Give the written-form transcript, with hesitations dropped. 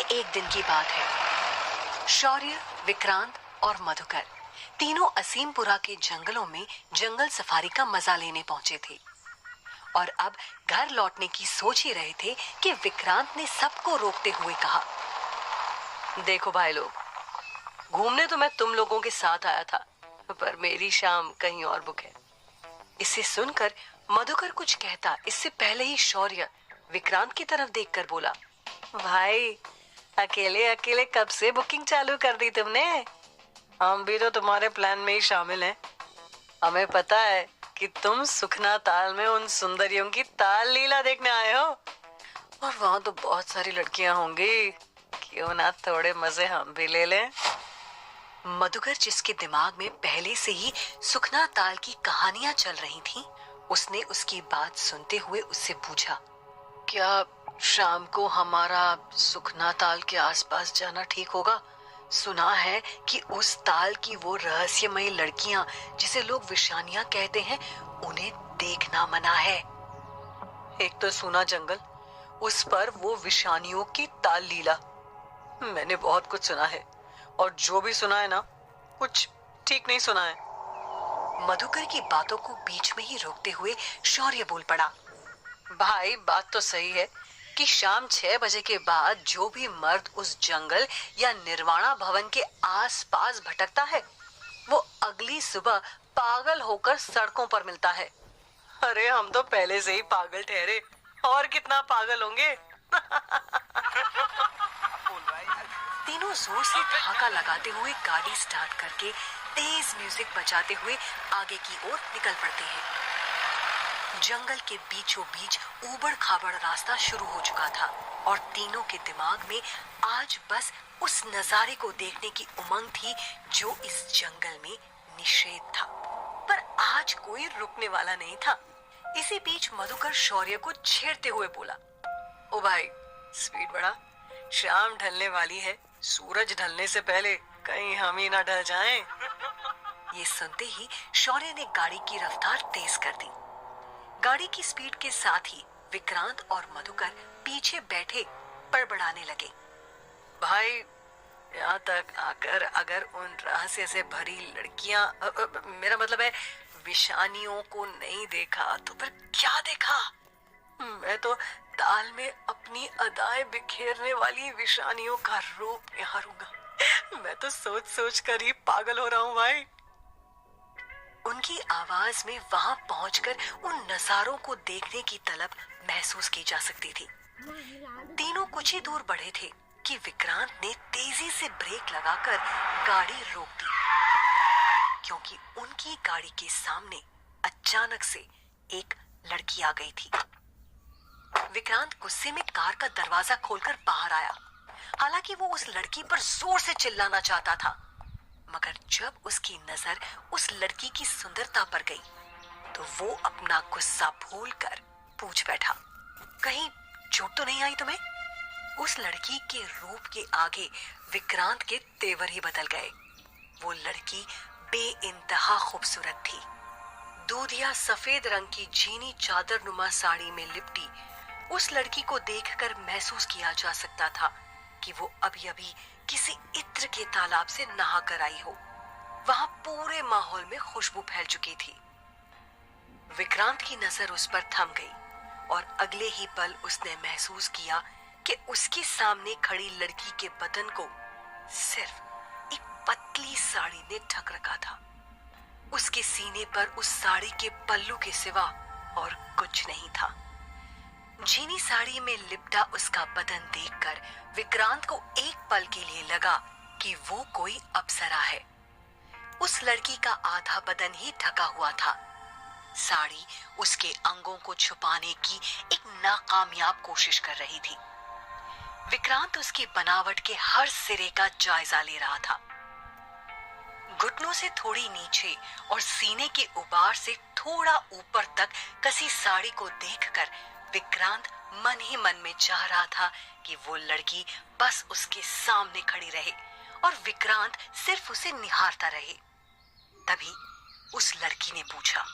एक दिन की बात है। शौर्य, विक्रांत और मधुकर तीनों असीमपुरा के जंगलों में जंगल सफारी का मजा लेने पहुंचे थे और अब घर लौटने की सोच ही रहे थे कि विक्रांत ने सबको रोकते हुए कहा, देखो भाई लोग, घूमने तो मैं तुम लोगों के साथ आया था, पर मेरी शाम कहीं और बुक है। इसे सुनकर मधुकर कुछ कहता इससे पहले ही शौर्य विक्रांत की तरफ देखकर बोला, भाई अकेले अकेले कब से बुकिंग चालू कर दी तुमने? हम भी तो तुम्हारे प्लान में ही शामिल हैं। हमें पता है कि तुम सुखना ताल में उन सुंदरियों की ताल लीला देखने आए हो और वहां तो बहुत सारी लड़कियां होंगी, क्यों ना थोड़े मजे हम भी ले लें। मधुकर, जिसके दिमाग में पहले से ही सुखना ताल की कहानियां चल रही थीं, उसने उसकी बात सुनते हुए उससे पूछा, क्या शाम को हमारा सुखना ताल के आसपास जाना ठीक होगा? सुना है कि उस ताल की वो रहस्यमयी लड़कियां जिसे लोग विशानियां कहते हैं, उन्हें देखना मना है। एक तो सुना जंगल, उस पर वो विशानियों की ताल लीला। मैंने बहुत कुछ सुना है और जो भी सुना है ना, कुछ ठीक नहीं सुना है। मधुकर की बातों को बीच में ही रोकते हुए शौर्य बोल पड़ा, भाई बात तो सही है कि शाम 6 बजे के बाद जो भी मर्द उस जंगल या निर्वाणा भवन के आसपास भटकता है, वो अगली सुबह पागल होकर सड़कों पर मिलता है। अरे हम तो पहले से ही पागल ठहरे, और कितना पागल होंगे। तीनों जोर से ठहाका लगाते हुए गाड़ी स्टार्ट करके तेज म्यूजिक बजाते हुए आगे की ओर निकल पड़ते हैं। जंगल के बीचों बीच ऊबड़ खाबड़ रास्ता शुरू हो चुका था और तीनों के दिमाग में आज बस उस नजारे को देखने की उमंग थी जो इस जंगल में निषेध था, पर आज कोई रुकने वाला नहीं था। इसी बीच मधुकर शौर्य को छेड़ते हुए बोला, ओ भाई स्पीड बढ़ा, शाम ढलने वाली है, सूरज ढलने से पहले कहीं हम ही ना ढल जाएं। ये सुनते ही शौर्य ने गाड़ी की रफ्तार तेज कर दी। गाड़ी की स्पीड के साथ ही विक्रांत और मधुकर पीछे बैठे बड़बड़ाने लगे, भाई यहाँ तक आकर अगर उन रहस्य से भरी लड़कियां, मेरा मतलब है विशानियों को नहीं देखा तो फिर क्या देखा? मैं तो ताल में अपनी अदाएं बिखेरने वाली विशानियों का रूप निहारूंगा। मैं तो सोच सोच कर ही पागल हो रहा हूँ भाई। उनकी आवाज में वहां पहुंचकर उन नजारों को देखने की तलब महसूस की जा सकती थी। तीनों कुछ ही दूर बढ़े थे कि विक्रांत ने तेजी से ब्रेक लगाकर गाड़ी रोक दी, क्योंकि उनकी गाड़ी के सामने अचानक से एक लड़की आ गई थी। विक्रांत गुस्से में कार का दरवाजा खोलकर बाहर आया। हालांकि वो उस लड़की पर जोर से चिल्लाना चाहता था, मगर जब उसकी नजर उस लड़की की सुंदरता पर गई तो वो अपना गुस्सा भूलकर पूछ बैठा, कहीं चोट तो नहीं आई तुम्हें? उस लड़की के रूप के आगे विक्रांत के तेवर ही बदल गए। वो लड़की बेइंतहा खूबसूरत थी। दूधिया सफेद रंग की जीनी चादर नुमा साड़ी में लिपटी उस लड़की को देखकर महसूस किया जा सकता था कि वो अभी अभी किसी इत्र के तालाब से नहा कर आई हो। वहां पूरे माहौल में खुशबू फैल चुकी थी। विक्रांत की नजर उस पर थम गई और अगले ही पल उसने महसूस किया कि उसके सामने खड़ी लड़की के बदन को सिर्फ एक पतली साड़ी ने ढक रखा था। उसके सीने पर उस साड़ी के पल्लू के सिवा और कुछ नहीं था। जीनी साड़ी में लिपटा उसका बदन देखकर विक्रांत को एक पल के लिए लगा कि वो कोई अप्सरा है। उस लड़की का आधा बदन ही ढका हुआ था। साड़ी उसके अंगों को छुपाने की एक नाकामयाब कोशिश कर रही थी। विक्रांत उसकी बनावट के हर सिरे का जायजा ले रहा था। घुटनों से थोड़ी नीचे और सीने के उबार से थोड़ा ऊपर तक कसी साड़ी को देखकर विक्रांत मन ही मन में चाह रहा था कि वो लड़की बस उसके सामने खड़ी रहे और विक्रांत सिर्फ उसे निहारता रहे। तभी उस लड़की ने पूछा,